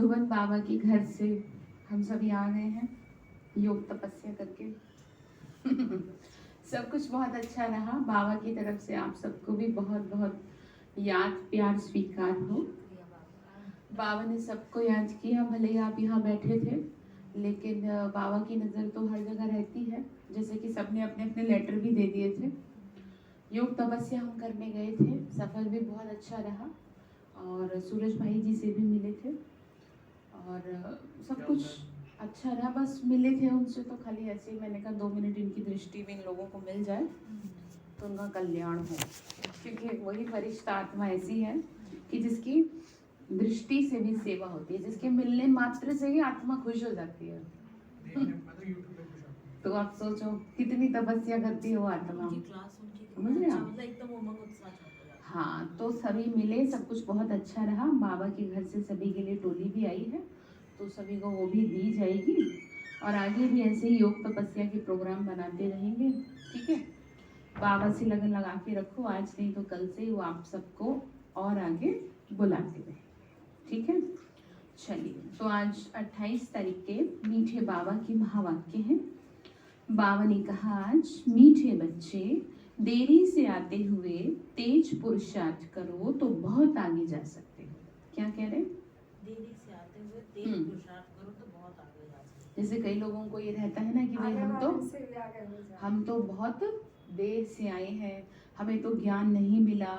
मधुबन बाबा के घर से हम सभी आ गए हैं योग तपस्या करके। सब कुछ बहुत अच्छा रहा। बाबा की तरफ से आप सबको भी बहुत बहुत याद प्यार स्वीकार हो। बाबा ने सबको याद किया, भले ही आप यहाँ बैठे थे, लेकिन बाबा की नज़र तो हर जगह रहती है। जैसे कि सबने अपने अपने लेटर भी दे दिए थे। योग तपस्या हम करने गए थे, सफ़र भी बहुत अच्छा रहा और सूरज भाई जी से भी मिले थे और सब कुछ अच्छा रहा। बस मिले थे उनसे तो खाली ऐसे ही, मैंने कहा 2 मिनट इनकी दृष्टि में इन लोगों को मिल जाए तो उनका कल्याण हो, क्योंकि वही फरिश्ता आत्मा ऐसी है कि जिसकी दृष्टि से भी सेवा होती है, जिसके मिलने मात्र से ही आत्मा खुश हो जाती है। तो आप सोचो कितनी तपस्या करती है वो आत्मा, समझ रहे हो? हाँ, तो सभी मिले, सब कुछ बहुत अच्छा रहा। बाबा के घर से सभी के लिए टोली भी आई है, तो सभी को वो भी दी जाएगी और आगे भी ऐसे ही योग तपस्या के प्रोग्राम बनाते रहेंगे। ठीक है, बाबा से लगन लगा के रखो, आज नहीं तो कल से वो आप सबको और आगे बुलाते रहे। ठीक है, चलिए। तो आज 28 तारीख के मीठे बाबा की महावाक्य हैं। बाबा ने कहा, आज मीठे बच्चे देरी से आते हुए तेज पुरुषार्थ करो तो बहुत आगे जा सकते हो। क्या कह रहे? देरी से आते हुए तेज पुरुषार्थ करो तो बहुत आगे जा सकते हो। जैसे कई लोगों को ये रहता है ना कि भाई हम तो बहुत देर से आए हैं, हमें तो ज्ञान नहीं मिला,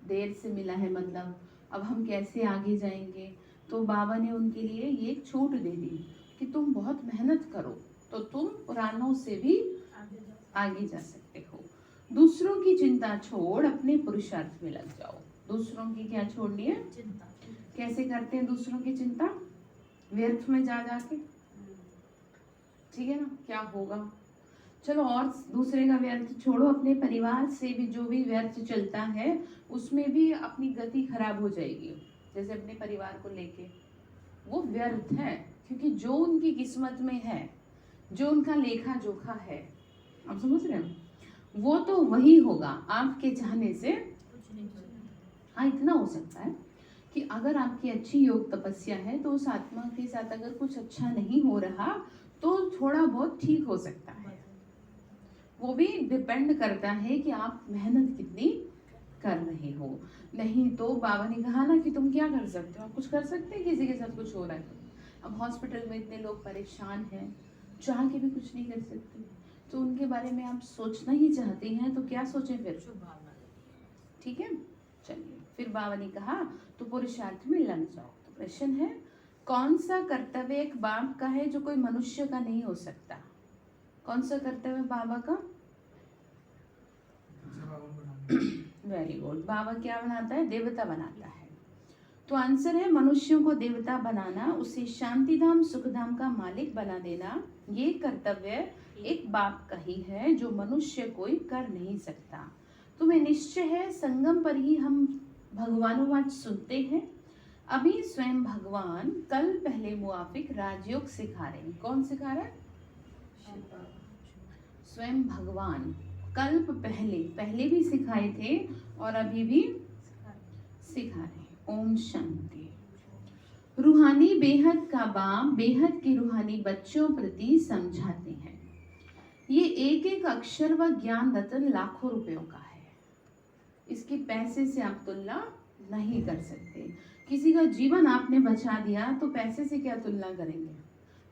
देर से मिला है, मतलब अब हम कैसे आगे जाएंगे। तो बाबा ने उनके लिए ये एक छूट दे दी कि तुम बहुत मेहनत करो तो तुम पुरानों से भी आगे जा सकते हो। दूसरों की चिंता छोड़ अपने पुरुषार्थ में लग जाओ। दूसरों की क्या छोड़नी है? चिंता। कैसे करते हैं दूसरों की चिंता? व्यर्थ में जा जाके, ठीक है ना, क्या होगा। चलो, और दूसरे का व्यर्थ छोड़ो, अपने परिवार से भी जो भी व्यर्थ चलता है उसमें भी अपनी गति खराब हो जाएगी। जैसे अपने परिवार को लेके वो व्यर्थ है, क्योंकि जो उनकी किस्मत में है, जो उनका लेखा जोखा है, आप समझ रहे हैं, वो तो वही होगा। आपके चाहने से कुछ नहीं होगा। हाँ, इतना हो सकता है कि अगर आपकी अच्छी योग तपस्या है तो उस आत्मा के साथ अगर कुछ अच्छा नहीं हो रहा तो थोड़ा बहुत ठीक हो सकता है। वो भी डिपेंड करता है कि आप मेहनत कितनी कर रहे हो। नहीं तो बाबा ने कहा ना कि तुम क्या कर सकते हो, आप कुछ कर सकते हैं किसी के साथ कुछ हो रहा है। अब हॉस्पिटल में इतने लोग परेशान हैं, चाह के भी कुछ नहीं कर सकते, तो उनके बारे में आप सोचना ही चाहते हैं तो क्या सोचें फिर? ठीक है, चलिए। फिर बाबा ने कहा तो पुरुषार्थ में लग जाओ। तो प्रश्न है, कौन सा कर्तव्य एक बाप का है जो कोई मनुष्य का नहीं हो सकता? कौन सा कर्तव्य बाबा का? Very good. बाबा क्या बनाता है? देवता बनाता है। तो आंसर है, मनुष्यों को देवता बनाना, उसे शांतिधाम सुखधाम का मालिक बना देना, ये कर्तव्य एक बाप का ही है जो मनुष्य कोई कर नहीं सकता। तुम्हें निश्चय है संगम पर ही हम भगवानुवाच सुनते हैं। अभी स्वयं भगवान कल पहले मुआफिक राजयोग सिखा रहे हैं। कौन सिखा रहा है? स्वयं भगवान कल्प पहले भी सिखाए थे और अभी भी सिखा रहे हैं। ओम शांति। रूहानी बेहद का बाप बेहद के रूहानी बच्चों प्रति समझाते हैं। ये एक एक अक्षर व ज्ञान रतन लाखों रुपयों का है, इसकी पैसे से आप तुलना नहीं कर सकते। किसी का जीवन आपने बचा दिया तो पैसे से क्या तुलना करेंगे।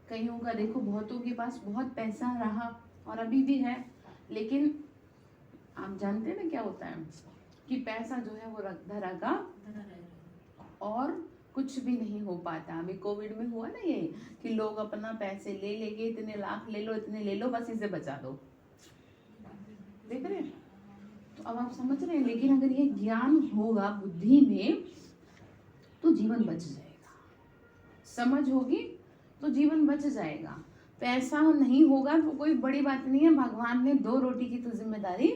कईयों का देखो, बहुतों के पास बहुत पैसा रहा और अभी भी है, लेकिन आप जानते हैं ना क्या होता है कि पैसा जो है वो धरा का और कुछ भी नहीं हो पाता। अभी कोविड में हुआ ना ये कि लोग अपना पैसे ले लेके, इतने लाख ले लो, इतने ले लो, बस इसे बचा दो। देख रहे हैं? तो अब आप समझ रहे हैं। लेकिन अगर ये ज्ञान होगा बुद्धि में तो जीवन बच जाएगा। समझ होगी तो जीवन बच जाएगा। पैसा नहीं होगा तो कोई बड़ी बात नहीं है, भगवान ने 2 रोटी की तो जिम्मेदारी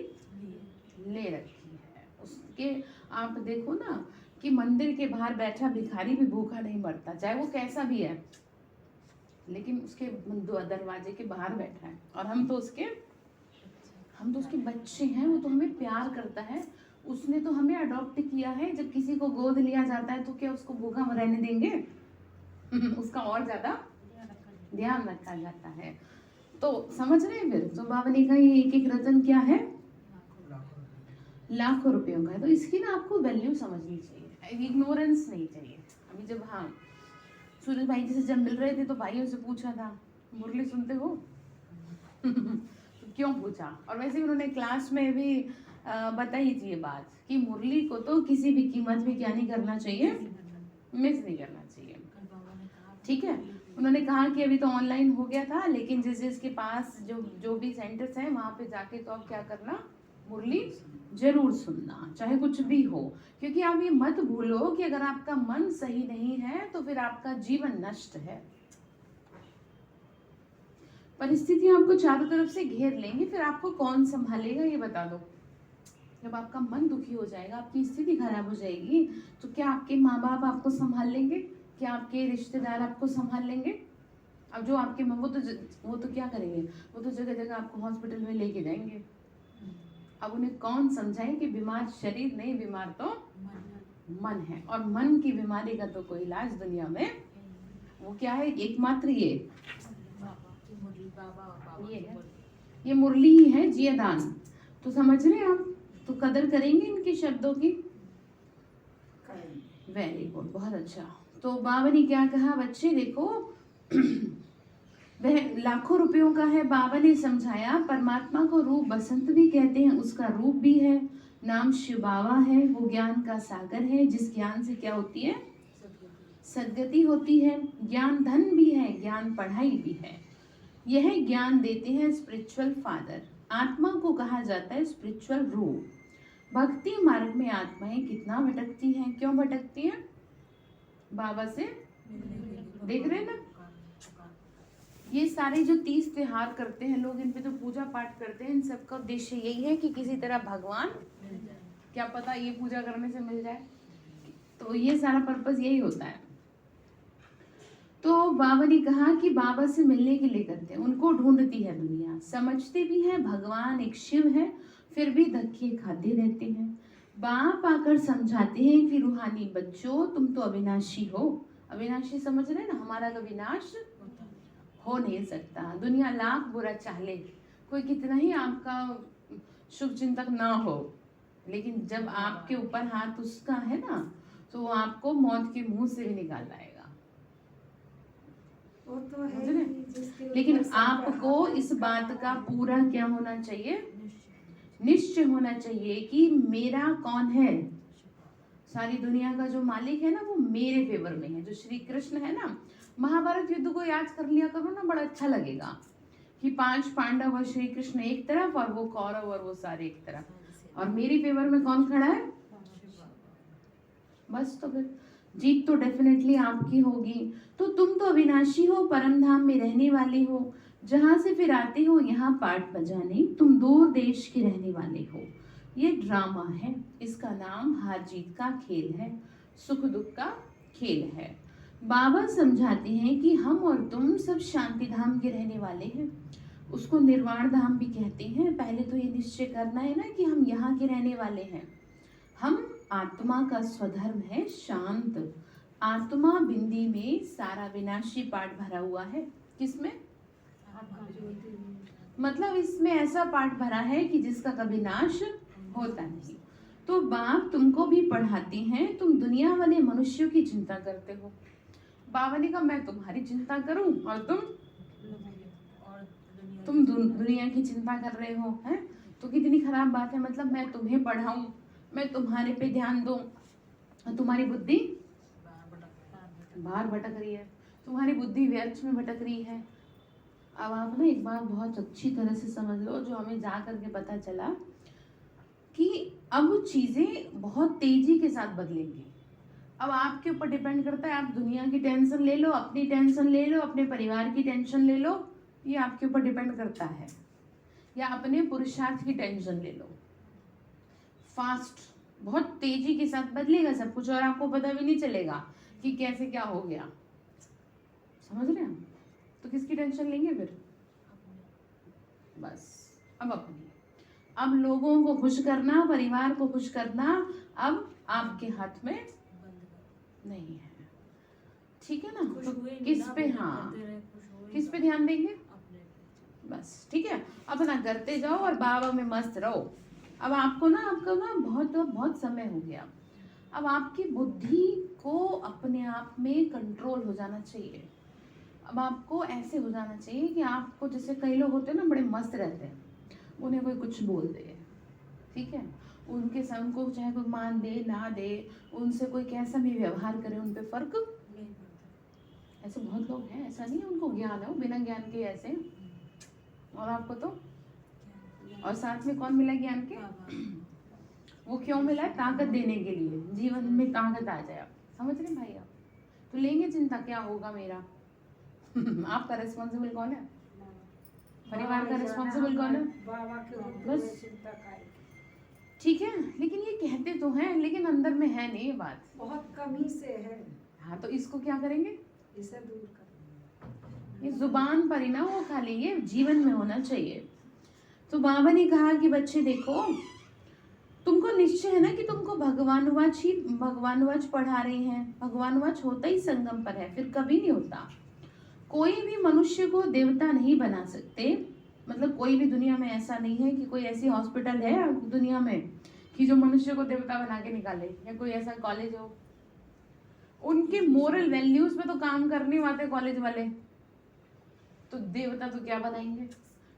ले रखी है उसके। आप देखो ना कि मंदिर के बाहर बैठा भिखारी भी भूखा नहीं मरता, चाहे वो कैसा भी है, लेकिन उसके दरवाजे के बाहर बैठा है और हम तो उसके बच्चे हैं। वो तो हमें प्यार करता है, उसने तो हमें अडॉप्ट किया है। जब किसी को गोद लिया जाता है तो क्या उसको भूखा रहने देंगे? उसका और ज्यादा ध्यान रखा जाता है। तो समझ रहे हैं फिर। तो बाबा ने कहा ये एक एक रतन क्या है, लाखों रुपयों का है। तो इसकी ना आपको वैल्यू समझनी चाहिए, इग्नोरेंस नहीं चाहिए। अभी जब हाँ सूरज भाई जी से जब मिल रहे थे तो भाइयों से पूछा था मुरली सुनते हो तो क्यों पूछा, और वैसे उन्होंने क्लास में भी बताई थी ये बात कि मुरली को तो किसी भी कीमत में क्या नहीं करना चाहिए, मिस नहीं करना चाहिए। ठीक है, उन्होंने कहा कि अभी तो ऑनलाइन हो गया था, लेकिन जिस जिसके पास जो भी सेंटर्स हैं वहाँ पे जाके तो आप क्या करना, मुरली जरूर सुनना, चाहे कुछ भी हो। क्योंकि आप ये मत भूलो कि अगर आपका मन सही नहीं है तो फिर आपका जीवन नष्ट है। परिस्थितियां आपको चारों तरफ से घेर लेंगी, फिर आपको कौन संभालेगा ये बता दो। जब आपका मन दुखी हो जाएगा, आपकी स्थिति खराब हो जाएगी, तो क्या आपके माँ बाप आपको संभाल लेंगे, क्या आपके रिश्तेदार आपको संभाल लेंगे? अब जो आपके वो तो क्या करेंगे, वो तो जगह जगह आपको हॉस्पिटल में लेके जाएंगे। अब उन्हें कौन समझाए कि बीमार शरीर नहीं, बीमार तो मन है, और मन की बीमारी का तो कोई इलाज दुनिया में वो क्या है, एकमात्र ये है, ये मुरली ही है, जियादान। तो समझ रहे हैं आप, तो कदर करेंगे इनके शब्दों की। वेरी गुड, बहुत अच्छा। तो बाबा ने क्या कहा, बच्चे देखो वह लाखों रुपयों का है। बाबा ने समझाया परमात्मा को रूप बसंत भी कहते हैं, उसका रूप भी है, नाम शिव बाबा है, वो ज्ञान का सागर है, जिस ज्ञान से क्या होती है, सद्गति होती है। ज्ञान धन भी है, ज्ञान पढ़ाई भी है, यह ज्ञान देते हैं स्पिरिचुअल फादर। आत्मा को कहा जाता है स्पिरिचुअल रूप। भक्ति मार्ग में आत्माएं कितना भटकती हैं, क्यों भटकती हैं, बाबा से देख रहे हैं ना। ये सारे जो 30 त्योहार करते हैं लोग, इन पे तो पूजा पाठ करते हैं, इन सबका उद्देश्य यही है कि किसी तरह भगवान, क्या पता ये पूजा करने से मिल जाए, तो ये सारा पर्पस यही होता है। तो बाबा ने कहा कि बाबा से मिलने के लिए करते हैं, उनको ढूंढती है दुनिया, समझते भी है भगवान एक शिव है, फिर भी धक्के खाते रहते हैं। बाप आकर समझाते हैं कि रूहानी बच्चों तुम तो अविनाशी हो। अविनाशी समझ रहे हैं ना, हमारा का विनाश हो नहीं सकता। दुनिया लाख बुरा चाहे, कोई कितना ही आपका शुभ चिंतक ना हो, लेकिन जब आपके ऊपर हाथ उसका है ना, तो वो आपको मौत के मुंह से भी निकाल आएगा। वो तो है, लेकिन आपको इस बात का पूरा क्या होना चाहिए, निश्चय होना चाहिए कि मेरा कौन है, सारी दुनिया का जो मालिक है ना, वो मेरे फेवर में है। जो श्री कृष्ण है ना, महाभारत युद्ध को याद कर लिया करो ना, बड़ा अच्छा लगेगा कि 5 पांडव और श्री कृष्ण एक तरफ, और वो कौरव और वो सारे एक तरफ, और मेरी फेवर में कौन खड़ा है, बस। तो फिर जीत तो डेफिनेटली आपकी होगी। तो तुम तो अविनाशी हो, परम धाम में रहने वाले हो, जहां से फिर आते हो यहाँ पाठ बजाने, तुम दूर देश के रहने वाले हो। ये ड्रामा है, इसका नाम हार जीत का खेल है, सुख दुख का खेल है। बाबा समझाते हैं कि हम और तुम सब शांति धाम के रहने वाले हैं, उसको निर्वाण धाम भी कहते हैं। पहले तो ये निश्चय करना है ना कि हम यहाँ के रहने वाले हैं। हम आत्मा का स्वधर्म है शांत। आत्मा बिंदी में सारा विनाशी पाठ भरा हुआ है। किसमें, मतलब इसमें ऐसा पाठ भरा है कि जिसका कभी नाश होता नहीं। तो बाप तुमको भी पढ़ाते हैं, तुम दुनिया वाले मनुष्यों की चिंता करते हो। बाबा ने कहा मैं तुम्हारी चिंता करूं और तुम दुनिया की चिंता कर रहे हो, हैं? तो कितनी खराब बात है। मतलब मैं तुम्हें पढ़ाऊं, मैं तुम्हारे पे ध्यान दूं, तुम्हारी बुद्धि बाहर भटक रही है, तुम्हारी बुद्धि व्यर्थ में भटक रही है। अब आप ना एक बात बहुत अच्छी तरह से समझ लो, जो हमें जा करके पता चला कि अब चीजें बहुत तेजी के साथ बदलेंगी। अब आपके ऊपर डिपेंड करता है, आप दुनिया की टेंशन ले लो, अपनी टेंशन ले लो, अपने परिवार की टेंशन ले लो, ये आपके ऊपर डिपेंड करता है, या अपने पुरुषार्थ की टेंशन ले लो। फास्ट, बहुत तेजी के साथ बदलेगा सब कुछ, और आपको पता भी नहीं चलेगा कि कैसे क्या हो गया। समझ रहे हैं? तो किसकी टेंशन लेंगे फिर, बस अब अपनी। अब लोगों को खुश करना, परिवार को खुश करना अब आपके हाथ में नहीं है। ठीक है ना। तो किस पे, हाँ किस पे ध्यान देंगे, बस ठीक है, अपना करते जाओ और बाबा में मस्त रहो। अब आपको ना बहुत बहुत समय हो गया, अब आपकी बुद्धि को अपने आप में कंट्रोल हो जाना चाहिए। अब आपको ऐसे हो जाना चाहिए कि आपको, जैसे कई लोग होते हैं ना बड़े मस्त रहते हैं, उन्हें कोई कुछ बोल दे, ठीक है, उनके साथ उनको चाहे कोई मान दे ना दे, उनसे कोई कैसा भी व्यवहार करे उन पे फर्क नहीं पड़ता। ऐसे बहुत लोग हैं, ऐसा नहीं है उनको ज्ञान है, वो बिना ज्ञान के ऐसे। और आपको तो, और साथ में कौन मिला ज्ञान के, वो क्यों मिला है, ताकत देने के लिए, जीवन में ताकत आ जाए। समझ रहे भाई आप, तो लेंगे चिंता क्या होगा मेरा आपका रिस्पॉन्सिबल कौन है, परिवार का रिस्पॉन्सिबल कौन है, बस ठीक है। लेकिन ये कहते तो हैं, लेकिन अंदर में है नहीं, ये बात बहुत कमी से है। हाँ, तो इसको क्या करेंगे, इसे दूर करेंगे। ये जुबान पर ही ना वो खा लेंगे, जीवन में होना चाहिए। तो बाबा ने कहा कि बच्चे देखो, तुमको निश्चय है ना कि तुमको भगवानुवाच पढ़ा रहे हैं। भगवानुवाच होता ही संगम पर है, फिर कभी नहीं होता। कोई भी मनुष्य को देवता नहीं बना सकते, मतलब कोई भी दुनिया में ऐसा नहीं है कि कोई ऐसी हॉस्पिटल है दुनिया में कि जो मनुष्य को देवता बना के निकाले, या कोई ऐसा कॉलेज हो। उनके मोरल वैल्यूज पे तो काम करने आते कॉलेज वाले, तो देवता तो क्या बनाएंगे,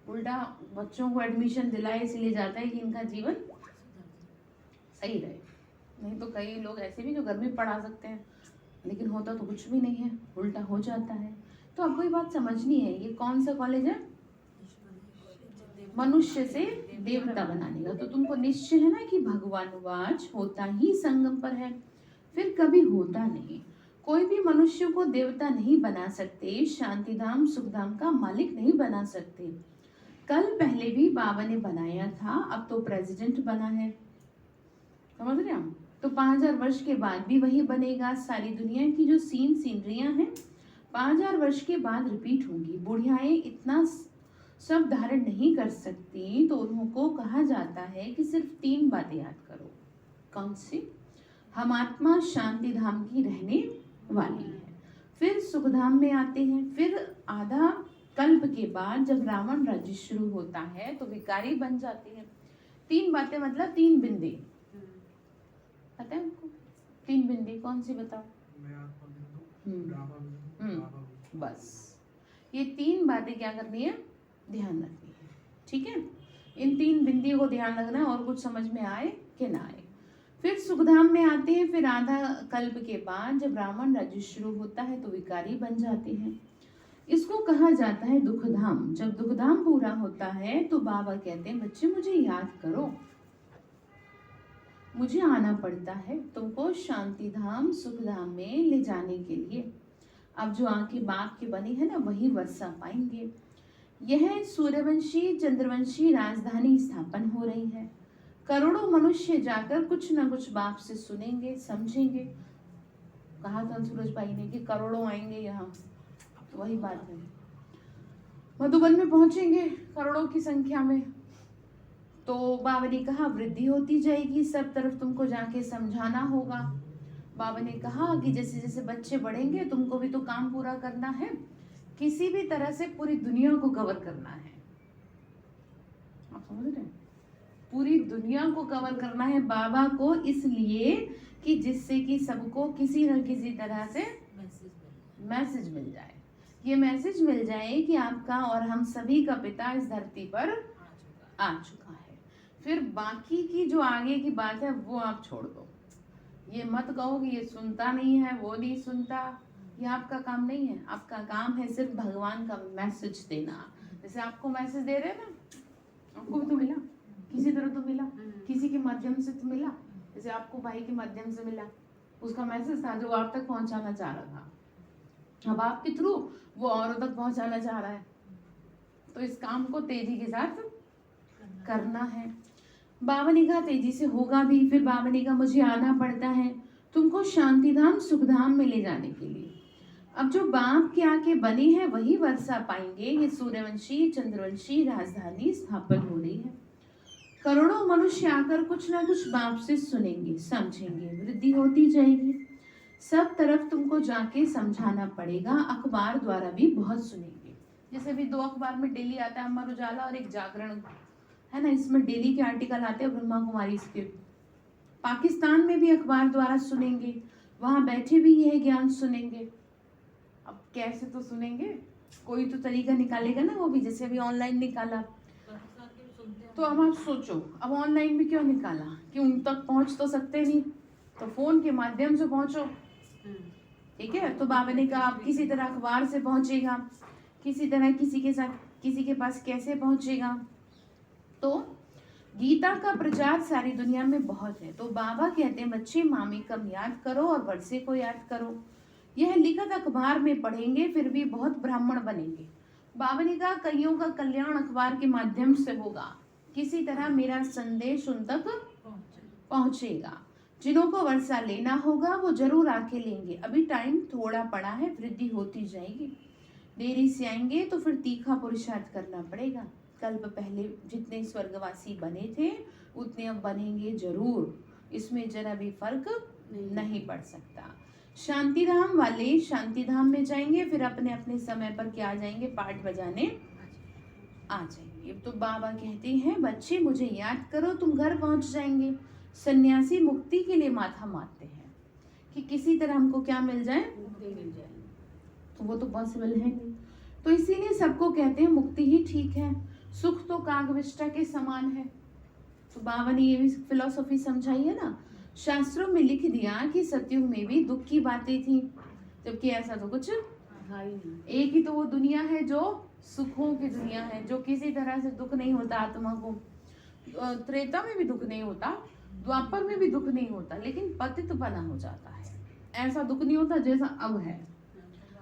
उल्टा बच्चों को एडमिशन दिलाए इसलिए जाता है कि इनका जीवन सही रहे। नहीं तो कई लोग ऐसे भी जो घर में पढ़ा सकते हैं, लेकिन होता तो कुछ भी नहीं है, उल्टा हो जाता है। तो आपको ये बात समझनी है, ये कौन सा कॉलेज है, मनुष्य से देवता बनाने का। तो तुमको निश्चय है ना कि भगवानुवाच होता ही संगम पर है, फिर कभी होता नहीं। कोई भी मनुष्य को देवता नहीं बना सकते, शांतिधाम सुखधाम का मालिक नहीं बना सकते। कल पहले भी बाबा ने बनाया था, अब तो प्रेसिडेंट बना है, समझ रहे हम। तो 5000 वर्ष के बाद भी वही बनेगा। सारी दुनिया की जो सीनरियां हैं 5000 वर्ष के बाद रिपीट होंगी। बुढ़ियाएं इतना सब धारण नहीं कर सकती, तो उनको कहा जाता है कि सिर्फ 3 बातें याद करो। कौन सी, हम आत्मा शांति धाम की रहने वाली है, फिर सुखधाम में आते हैं, फिर आधा कल्प के बाद जब रावण राज्य शुरू होता है तो विकारी बन जाती है। 3 बातें मतलब 3 बिंदी, पता है उनको 3 बिंदी कौन सी बताओ, बस ये 3 बातें क्या करनी है, ध्यान रखनी है, ठीक है। इन 3 बिंदियों को ध्यान रखना है, और कुछ समझ में आए कि ना आए। फिर सुखधाम में आते हैं, फिर आधा कल्प के बाद जब रावण राज्य शुरू होता है तो विकारी बन जाते हैं। इसको कहा जाता है दुखधाम। जब दुखधाम पूरा होता है तो बाबा कहते हैं बच्चे मुझे याद करो, मुझे आना पड़ता है तुमको शांति धाम सुखधाम में ले जाने के लिए। अब जो आंखें बाप के बने हैं ना, वही वर्षा पाएंगे। यह सूर्यवंशी चंद्रवंशी राजधानी स्थापन हो रही है। करोड़ों मनुष्य जाकर कुछ न कुछ बाप से सुनेंगे, समझेंगे। कहा था सूरज भाई ने कि करोड़ों आएंगे यहाँ, तो वही बात है। मधुबन में पहुंचेंगे करोड़ों की संख्या में। तो बाबा ने कहा वृद्धि होती जाएगी, सब तरफ तुमको जाके समझाना होगा। बाबा ने कहा कि जैसे जैसे बच्चे बढ़ेंगे तुमको भी तो काम पूरा करना है, किसी भी तरह से पूरी दुनिया को कवर करना है। आप समझ रहे हैं, पूरी दुनिया को कवर करना है बाबा को, इसलिए कि जिससे कि सबको किसी न किसी तरह से मैसेज मिल जाए। ये मैसेज मिल जाए कि आपका और हम सभी का पिता इस धरती पर आ चुका है। फिर बाकी की जो आगे की बात है वो आप छोड़ दो। ये मत कहो कि ये सुनता नहीं है, वो नहीं सुनता, ये आपका काम नहीं है। आपका काम है सिर्फ भगवान का मैसेज देना। जैसे आपको मैसेज दे रहे हैं ना, आपको भी तो मिला, किसी तरह तो मिला, किसी के माध्यम से तो मिला। जैसे आपको भाई के माध्यम से मिला, उसका मैसेज था जो आप तक पहुंचाना चाह रहा था। अब आपके थ्रू वो औरों तक पहुंचाना चाह रहा है, तो इस काम को तेजी के साथ करना है। बाबा ने कहा तेजी से होगा भी। फिर बाबा ने कहा मुझे आना पड़ता है तुमको शांतिधाम सुखधाम में ले जाने के लिए। अब जो बाप के आके बने हैं वही वर्षा पाएंगे। ये सूर्यवंशी चंद्रवंशी राजधानी स्थापन हो रही है। करोड़ों मनुष्य आकर कुछ ना कुछ बाप से सुनेंगे, समझेंगे, वृद्धि होती जाएगी। सब तरफ तुमको जाके समझाना पड़ेगा। अखबार द्वारा भी बहुत सुनेंगे, जैसे भी 2 अखबार में डेली आता है, अमर उजाला और एक जागरण, है ना, इसमें डेली के आर्टिकल आते हैं ब्रह्मा कुमारी के। पाकिस्तान में भी अखबार द्वारा सुनेंगे, वहां बैठे भी यह ज्ञान सुनेंगे। अब कैसे तो सुनेंगे, कोई तो तरीका निकालेगा ना, वो भी जैसे अभी ऑनलाइन निकाला। तो अब आप सोचो, अब ऑनलाइन भी क्यों निकाला, कि उन तक पहुंच तो सकते नहीं, तो फोन के माध्यम से पहुंचो, ठीक है। तो बाबा ने कहा आप किसी तरह अखबार से पहुंचेगा, किसी तरह किसी के साथ, किसी के पास कैसे पहुंचेगा। तो गीता का प्रचार सारी दुनिया में बहुत है। तो बाबा कहते हैं बच्चे मामी कम याद करो और वर्षे को याद करो। यह लिखत अखबार में पढ़ेंगे फिर भी बहुत ब्राह्मण बनेंगे। बाबा ने कहा कईयों का कल्याण अखबार के माध्यम से होगा, किसी तरह मेरा संदेश उन तक पहुंचेगा। जिन्हों को वर्षा लेना होगा वो जरूर आके लेंगे, अभी टाइम थोड़ा पड़ा है, वृद्धि होती जाएगी। देरी से आएंगे तो फिर तीखा पुरुषार्थ करना पड़ेगा। कल्प पहले जितने स्वर्गवासी बने थे उतने अब बनेंगे जरूर, इसमें जरा भी फर्क नहीं पड़ सकता। शांतिधाम वाले शांतिधाम में जाएंगे, फिर अपने अपने समय पर क्या जाएंगे, पाठ बजाने आ जाएंगे। तो बाबा कहते हैं बच्चे मुझे याद करो तुम घर पहुंच जाएंगे। सन्यासी मुक्ति के लिए माथा मारते हैं कि किसी तरह हमको क्या मिल जाए, मुक्ति मिल जाए, तो वो तो पॉसिबल है नहीं। तो इसीलिए सबको कहते हैं मुक्ति ही ठीक है, सुख तो कागविष्टा के समान है। तो बाबा ने ये भी फिलॉसफी समझाई है ना। शास्त्रों में लिख दिया कि सतयुग में भी दुख की बातें थी, जबकि ऐसा तो कुछ एक ही तो वो दुनिया है जो सुखों की दुनिया है, जो किसी तरह से दुख नहीं होता आत्मा को। त्रेता में भी दुख नहीं होता, द्वापर में भी दुख नहीं होता, लेकिन पतित बना हो जाता है। ऐसा दुख नहीं होता जैसा अब है।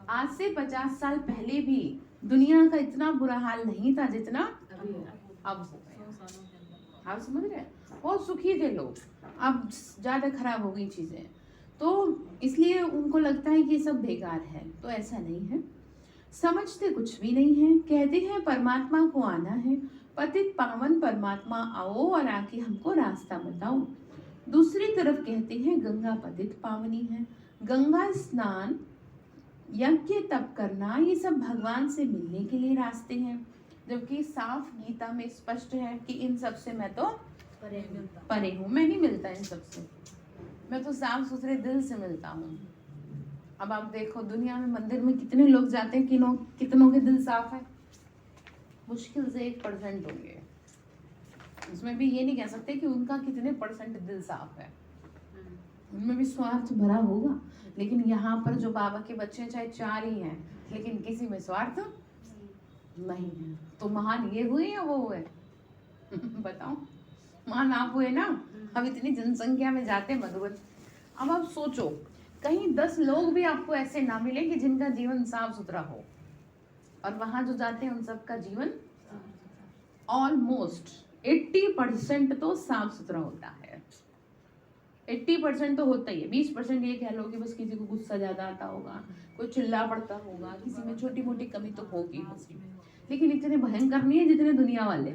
आज से 50 साल पहले भी दुनिया का इतना बुरा हाल नहीं था जितना अब हो गया। आप समझ रहे हैं, बहुत सुखी थे लोग, अब ज्यादा खराब हो गई चीजें। तो इसलिए उनको लगता है कि सब बेकार है, तो ऐसा नहीं है। समझते कुछ भी नहीं है, कहते हैं परमात्मा को आना है, पतित पावन परमात्मा आओ और आके हमको रास्ता बताओ। दूसरी तरफ कहते हैं गंगा पतित पावनी है, गंगा स्नान यज्ञ तप करना ये सब भगवान से मिलने के लिए रास्ते हैं। जबकि साफ गीता में स्पष्ट है कि इन सब से मैं तो परे हूँ, मैं नहीं मिलता इन सब से, मैं तो साफ सुथरे दिल से मिलता हूँ। अब आप देखो दुनिया में मंदिर में कितने लोग जाते हैं, कितनों के दिल साफ है, मुश्किल से 1% होंगे। उसमें भी ये नहीं कह सकते कि उनका कितने % दिल साफ है, उनमें भी स्वार्थ भरा होगा। लेकिन यहाँ पर जो बाबा के बच्चे चाहे 4 ही हैं, लेकिन किसी में स्वार्थ नहीं है। तो महान ये हुए या वो हुए बताओ, महान आप हुए ना। हम इतनी जनसंख्या में जाते हैं मधुबन, अब आप सोचो कहीं 10 लोग भी आपको ऐसे ना मिले कि जिनका जीवन साफ सुथरा हो, और वहां जो जाते हैं उन सबका जीवन ऑलमोस्ट 80% तो साफ सुथरा होता है। 80% तो होता ही है, 20% ये कह लो कि बस किसी को गुस्सा ज्यादा आता होगा, कोई चिल्ला पड़ता होगा, किसी में छोटी मोटी कमी तो होगी, लेकिन इतने भयंकर नहीं है जितने दुनिया वाले।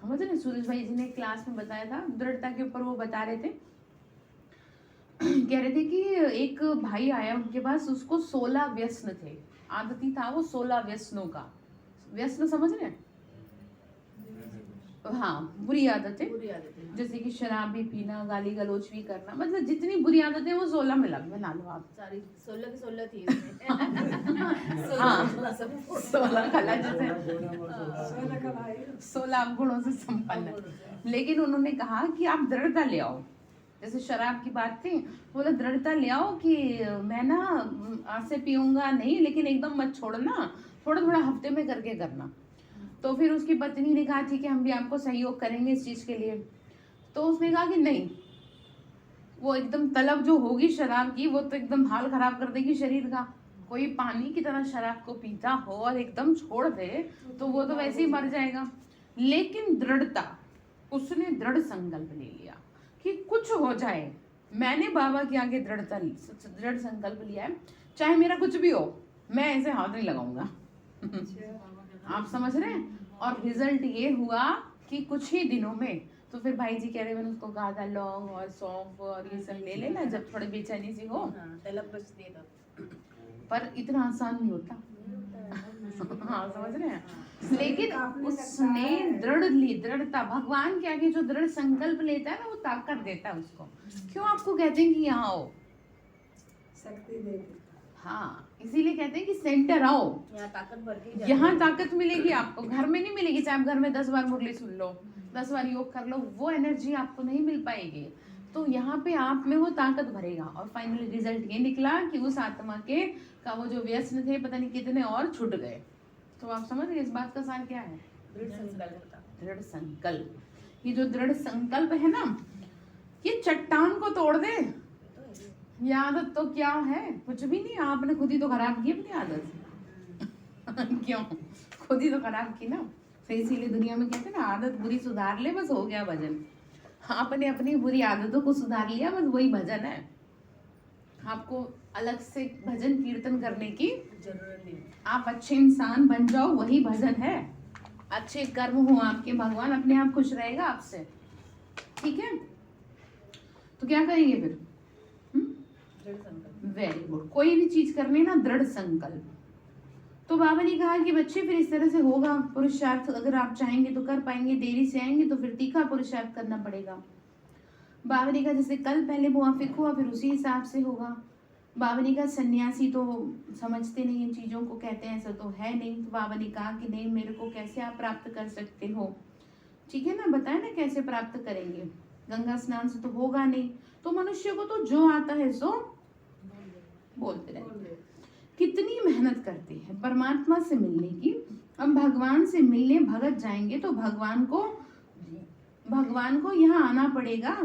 समझ रहे, सूरज भाई जी ने क्लास में बताया था दृढ़ता के ऊपर, वो बता रहे थे, कह रहे थे कि एक भाई आया उनके पास, उसको 16 व्यसन थे, आदती था वो 16 व्यसनों का। व्यसन समझ रहे हैं, हाँ, बुरी आदतें, जैसे कि शराब भी पीना, गाली गलोच भी करना, मतलब जितनी बुरी आदतें वो 16 में लग बना लो आप। सारी 16 की 16 थी हाँ, 16 कला, जैसे 16 गुणों से संपन्न। लेकिन उन्होंने कहा कि आप दृढ़ता ले आओ, जैसे शराब की बात थी, बोला दृढ़ता ले आओ कि मैं ना आज से पीऊंगा नहीं, लेकिन एकदम मत छोड़ना, थोड़ा थोड़ा हफ्ते में करके करना। तो फिर उसकी पत्नी ने कहा ठीक है हम भी आपको सहयोग करेंगे इस चीज के लिए। तो उसने कहा कि नहीं, वो एकदम तलब जो होगी शराब की वो तो एकदम हाल खराब कर देगी शरीर का। कोई पानी की तरह शराब को पीता हो और एकदम छोड़ दे तो वो तो वैसे ही मर जाएगा। लेकिन दृढ़ता, उसने दृढ़ संकल्प ले लिया कि कुछ हो जाए, मैंने बाबा के आगे दृढ़ संकल्प लिया है, चाहे मेरा कुछ भी हो मैं ऐसे हाथ नहीं लगाऊंगा। आप समझ रहे हैं। और रिजल्ट ये हुआ कि कुछ ही दिनों में, तो तो फिर भाई जी कह रहे मैंने उसको कहा था लौंग और सौंफ और ये सब ले लेना जब थोड़ी बेचैनी सी हो। पर इतना आसान नहीं होता। हाँ समझ रहे हैं। लेकिन उसने दृढ़ता, भगवान के आगे जो दृढ़ संकल्प लेता है ना वो ताकत देता है उसको। क्यों आपको कहते हैं कि यहाँ आओ, शक्ति देती। हाँ इसीलिए कहते हैं कि सेंटर आओ, यहाँ ताकत भर के, यहाँ ताकत मिलेगी आपको, घर में नहीं मिलेगी। चाहे आप घर में 10 बार मुरली सुन लो, 10 बार योग कर लो, वो एनर्जी आपको नहीं मिल पाएगी। तो यहाँ पे आप में वो ताकत भरेगा। और फाइनली रिजल्ट ये निकला कि उस आत्मा के का वो जो व्यसन थे पता नहीं कितने और छूट गए। तो आप समझ गए इस बात का सार क्या है? दृढ़ संकल्प। ये जो दृढ़ संकल्प है ना, ये चट्टान को तोड़ दे। ये आदत तो क्या है, कुछ भी नहीं, आपने खुद ही तो खराब की अपनी आदत। क्यों? खुद ही तो खराब की ना। तो इसीलिए दुनिया में कहते हैं ना, आदत बुरी सुधार ले बस हो गया भजन। आपने अपनी बुरी आदतों को सुधार लिया बस वही भजन है। आपको अलग से भजन कीर्तन करने की जरूरत नहीं। आप अच्छे इंसान बन जाओ वही भजन है। अच्छे कर्म हो आपके, भगवान अपने आप खुश रहेगा आपसे। ठीक है, तो क्या करेंगे फिर? Very good. कोई भी चीज करनी ना दृढ़ संकल्प। तो बाबा ने कहा कि बच्चे फिर इस तरह से होगा पुरुषार्थ, अगर आप चाहेंगे तो कर पाएंगे, देरी से आएंगे तो फिर तीखा पुरुषार्थ करना पड़ेगा। बाबा ने कहा जैसे कल पहले मुआफिक हुआ फिर उसी हिसाब से होगा। बाबा ने कहा सन्यासी तो समझते नहीं इन चीजों को, कहते हैं ऐसा तो है नहीं। तो बाबा ने कहा कि नहीं, मेरे को कैसे आप प्राप्त कर सकते हो? ठीक है ना, बताए ना कैसे प्राप्त करेंगे। गंगा स्नान से तो होगा नहीं, तो मनुष्य को तो जो आता है सो बोलते रहते हैं। कितनी मेहनत करते हैं परमात्मा से मिलने की। अब भगवान से मिलने भगत जाएंगे तो भगवान को यहाँ आना पड़ेगा।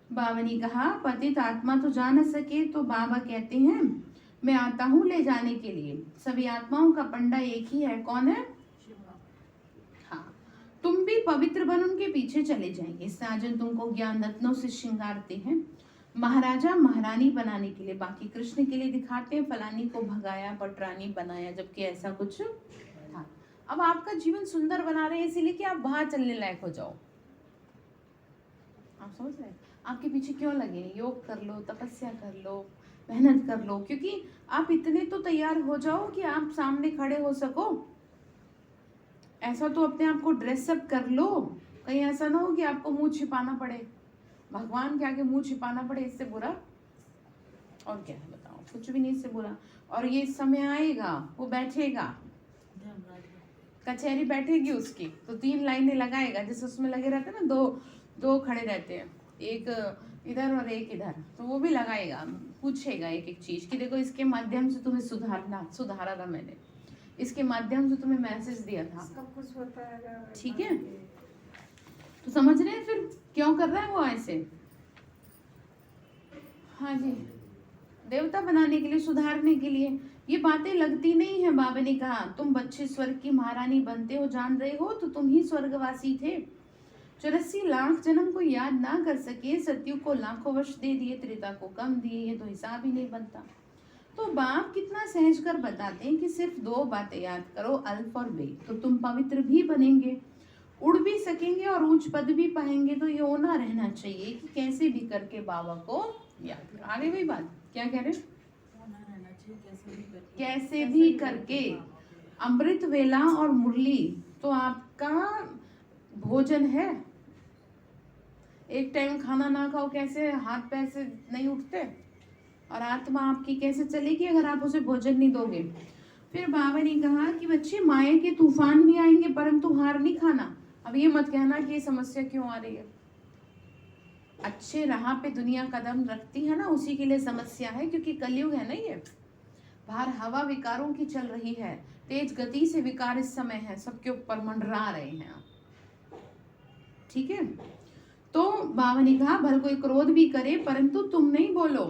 बाबा ने कहा पतित आत्मा तो जा न सके, तो बाबा कहते हैं मैं आता हूँ ले जाने के लिए। सभी आत्माओं का पंडा एक ही है, कौन है? हाँ, तुम भी पवित्र बन उनके पीछे चले जाएंगे। साजन तुमको ज्ञान रत्नों से श्रृंगारते हैं, महाराजा महारानी बनाने के लिए, बाकी कृष्ण के लिए दिखाते हैं फलानी को भगाया पटरानी बनाया, जबकि ऐसा कुछ था। अब आपका जीवन सुंदर बना रहे हैं इसीलिए कि आप बाहर चलने लायक हो जाओ। आप समझ रहे हैं? आपके पीछे क्यों लगे? योग कर लो, तपस्या कर लो, मेहनत कर लो, क्योंकि आप इतने तो तैयार हो जाओ कि आप सामने खड़े हो सको। ऐसा तो अपने आप को ड्रेसअप कर लो, कहीं ऐसा ना हो कि आपको मुंह छिपाना पड़े। भगवान के आगे मुंह छिपाना पड़े, इससे बुरा और क्या है बताओ? कुछ भी नहीं इससे बुरा। और ये समय आएगा, वो बैठेगा, कचहरी बैठेगी उसकी, तो 3 लाइनें लगाएगा, जैसे उसमें लगे रहते हैं ना, दो खड़े रहते हैं, एक इधर और एक इधर, तो वो भी लगाएगा, पूछेगा एक एक चीज कि देखो इसके माध्यम से तुम्हें सुधारा था मैंने, इसके माध्यम से तुम्हें मैसेज दिया था, सब कुछ होता है। ठीक है, तो समझ रहे हैं फिर क्यों कर रहा है वो ऐसे? हाँ जी, देवता बनाने के लिए, सुधारने के लिए। ये बातें लगती नहीं है। बाबा ने कहा तुम बच्चे स्वर्ग की महारानी बनते हो, जान रहे हो तो तुम ही स्वर्गवासी थे। 84 लाख जन्म को याद ना कर सके, सत्युग को लाखों वर्ष दे दिए, त्रेता को कम दिए, ये तो हिसाब ही नहीं बनता। तो बाप कितना सहज कर बताते हैं कि सिर्फ 2 बातें याद करो, अल्फ और बे, तो तुम पवित्र भी बनेंगे, उड़ भी सकेंगे और ऊंच पद भी पाएंगे। तो ये होना रहना चाहिए कि कैसे भी करके बाबा को याद करो। आगे वही बात क्या कह रहे हैं? कैसे भी करके अमृत वेला और मुरली तो आपका भोजन है। एक टाइम खाना ना खाओ, कैसे हाथ पैर से नहीं उठते, और आत्मा आपकी कैसे चलेगी अगर आप उसे भोजन नहीं दोगे। फिर बाबा ने कहा कि बच्चे माया के तूफान भी आएंगे परंतु हार नहीं खाना। अब ये मत कहना कि ये समस्या क्यों आ रही है। अच्छे राह पे दुनिया कदम रखती है ना, उसी के लिए समस्या है, क्योंकि कलयुग है ना, ये बाहर हवा विकारों की चल रही है, तेज गति से विकार इस समय है, सबके ऊपर मंडरा रहे हैं। ठीक है, तो बाबा ने कहा भल कोई क्रोध भी करे परंतु तुम नहीं बोलो।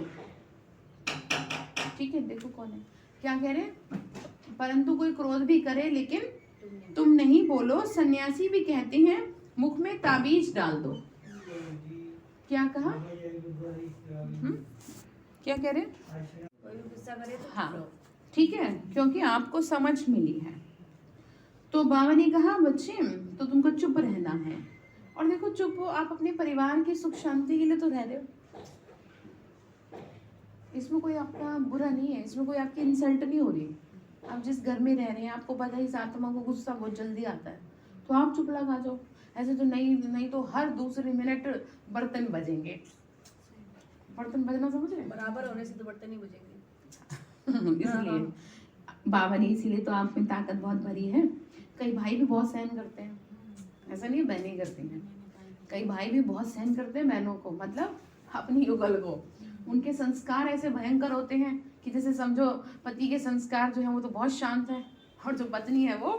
ठीक है, देखो कौन है, क्या कह रहे हैं? परंतु कोई क्रोध भी करे लेकिन तुम नहीं बोलो। सन्यासी भी कहते हैं मुख में ताबीज डाल दो। क्या कहा? क्या कह रहे? हाँ ठीक है, क्योंकि आपको समझ मिली है। तो बाबा ने कहा बच्चे तो तुमको चुप रहना है, और देखो चुप हो, आप अपने परिवार की सुख शांति के लिए तो रह रहे हो, इसमें कोई आपका बुरा नहीं है, इसमें कोई आपकी इंसल्ट नहीं हो रही। आप जिस घर में रह रहे हैं आपको पता है इस आत्मा को गुस्सा बहुत जल्दी आता है, तो आप चुप लगा जाओ। ऐसे तो नहीं तो हर दूसरे मिनट बर्तन बजेंगे। बर्तन बजना समझ रहे हैं? बराबर होने से तो बर्तन नहीं बजेंगे। इसलिए बाबा ने, इसीलिए तो आप में ताकत बहुत भरी है। कई भाई भी बहुत सहन करते हैं, ऐसा नहीं है बहनें करती हैं, कई भाई भी बहुत सहन करते हैं बहनों को, मतलब अपनी युगल को। उनके संस्कार ऐसे भयंकर होते हैं कि जैसे समझो पति के संस्कार जो है वो तो बहुत शांत है, और जो पत्नी है वो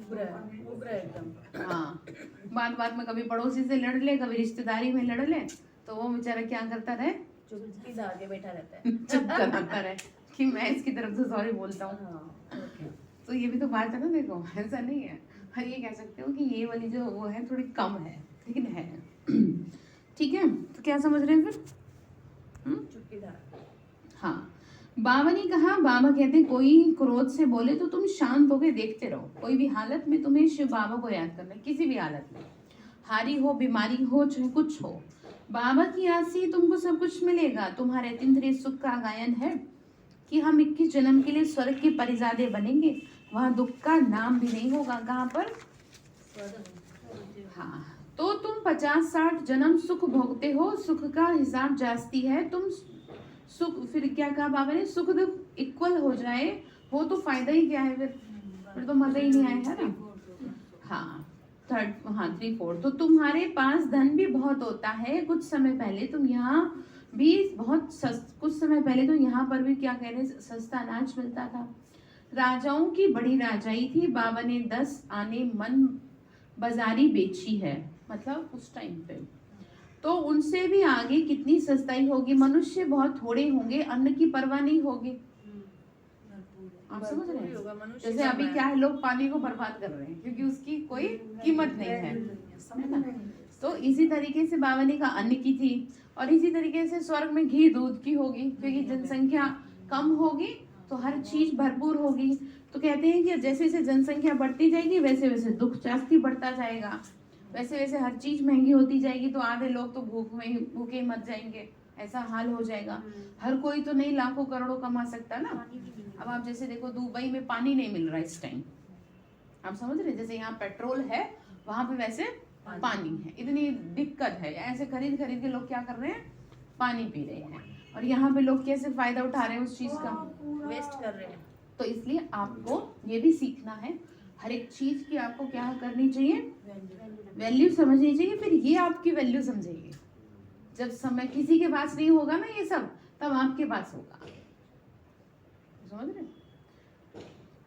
उग्र है एकदम। हाँ, बात बात में कभी पड़ोसी से लड़ ले, कभी रिश्तेदारी में लड़ ले, तो वो बेचारा क्या करता रहे, चुप्पी दा के बैठा रहता है। चुप कराता रहे कि मैं इसकी तरफ से सॉरी बोलता हूँ। हाँ, तो ये भी तो बात है ना, देखो ऐसा नहीं है। हाँ, ये कह सकते हो कि ये वाली जो वो है थोड़ी कम है, लेकिन है। ठीक है, तो क्या समझ रहे हैं फिर? चुप्पीदार। हाँ, बाबा ने कहा, बाबा कहते हैं कोई क्रोध से बोले तो तुम शांत होकर देखते रहो। कोई भी हालत में तुम्हें शिव बाबा को याद करना है, किसी भी हालत में, हारी हो, बीमारी हो, चाहे कुछ हो, बाबा की याद से तुमको सब कुछ मिलेगा। तुम्हारे अतीन्द्रिय सुख का गायन है कि हम 21 जन्म के लिए स्वर्ग के परिजादे बनेंगे, वहां दुख का नाम भी नहीं होगा। कहाँ पर? हाँ, तो तुम 50-60 जन्म सुख भोगते हो, सुख का हिसाब जास्ती है। तुम सुख, फिर क्या कहा बाबा ने, सुख दुख इक्वल हो जाए हो तो फायदा ही क्या है, फिर तो मजा ही नहीं आया है ना। हाँ, 3/4। तो तुम्हारे पास धन भी बहुत होता है। कुछ समय पहले तुम यहाँ भी कुछ समय पहले तो यहाँ पर भी क्या कह रहे, सस्ता अनाज मिलता था। राजाओं की बड़ी राजाई थी। बाबा ने 10 आने मन बाजारी बेची है, मतलब उस टाइम पे तो उनसे भी आगे कितनी सस्ताई होगी। मनुष्य बहुत थोड़े होंगे, अन्न की परवाह नहीं होगी। आप समझ रहे हैं? जैसे अभी क्या है, लोग पानी को बर्बाद कर रहे हैं क्योंकि उसकी कोई कीमत नहीं है ना? तो इसी तरीके से बाबा ने कहा अन्न की थी, और इसी तरीके से स्वर्ग में घी दूध की होगी, क्योंकि जनसंख्या कम होगी तो हर चीज भरपूर होगी। तो कहते हैं कि जैसे जैसे जनसंख्या बढ़ती जाएगी वैसे वैसे दुख जास्ती बढ़ता जाएगा, वैसे वैसे हर चीज महंगी होती जाएगी, तो आधे लोग तो भूखे मर जाएंगे, ऐसा हाल हो जाएगा। हर कोई तो नहीं लाखों करोड़ों कमा सकता ना। अब आप जैसे देखो दुबई में पानी नहीं मिल रहा इस टाइम, आप समझ रहे, जैसे यहाँ पेट्रोल है वहां पे वैसे पानी है, इतनी दिक्कत है। ऐसे खरीद खरीद के लोग क्या कर रहे हैं, पानी पी रहे हैं, और यहाँ पे लोग कैसे फायदा उठा रहे हैं उस चीज का, वेस्ट कर रहे हैं। तो इसलिए आपको ये भी सीखना है, हर एक चीज की आपको क्या करनी चाहिए, वैल्यू समझनी चाहिए। फिर ये आपकी वैल्यू समझेगी। जब समय किसी के पास नहीं होगा ना ये सब, तब आपके पास होगा। समझ रहे